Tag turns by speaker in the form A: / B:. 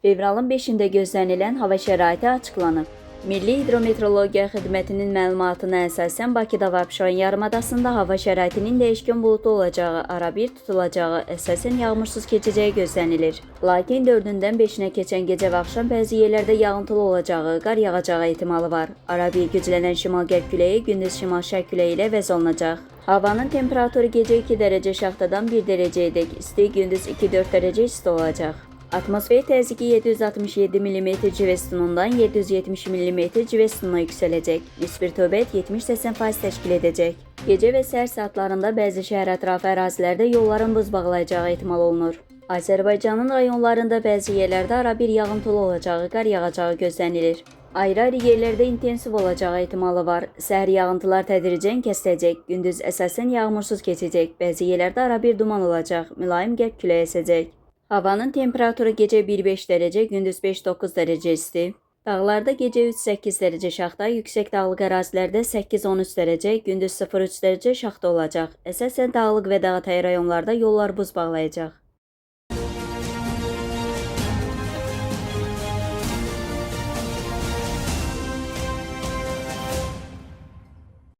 A: Fevralın 5-də gözlənilən hava şəraiti açıqlanıb. Milli Hidrometeorologiya Xidmətinin məlumatına əsasən Bakıda və Abşeron yarımadasında hava şəraitinin dəyişkən buludlu olacağı, arabir tutulacağı, əsasən yağmursuz keçəcəyi gözlənilir. Lakin 4-dən 5-nə keçən gecə və axşam bəzi yerlərdə yağıntılı olacağı, qar yağacağı ehtimalı var. Arabir güclənən şimal-qərb küləyi gündüz şimal-şərq küləyi ilə əvəz olunacaq. Havanın temperaturu gecə 2 dərəcə şaxtadan 1 dərəcəyədək isti, gündüz 2-4 dərəcə isti olacaq. Atmosfer təzyiqi 767 mm civestunundan 770 mm civestununa yüksələcək. Nisbi rütubət 70-80% təşkil edəcək. Gecə və səhər saatlarında bəzi şəhər ətrafı ərazilərdə yolların buz bağlayacağı ehtimal olunur. Azərbaycanın rayonlarında bəzi yerlərdə arabir yağıntılı olacağı, qar yağacağı gözlənilir. Ayrı-ayrı yerlərdə intensiv olacağı ehtimalı var. Səhər yağıntılar tədricən kəsiləcək. Gündüz əsasən yağmursuz keçəcək. Bəzi yerlərdə arabir duman olacaq. Mülayim qərb küləyi əsəcək. Havanın temperaturu gecə 1-5 dərəcə, gündüz 5-9 dərəcə isti. Dağlarda gecə 3-8 dərəcə şaxta, yüksək dağlıq ərazilərdə 8-13 dərəcə, gündüz 0-3 dərəcə şaxta olacaq. Əsasən dağlıq və dağətəyi rayonlarda yollar buz bağlayacaq.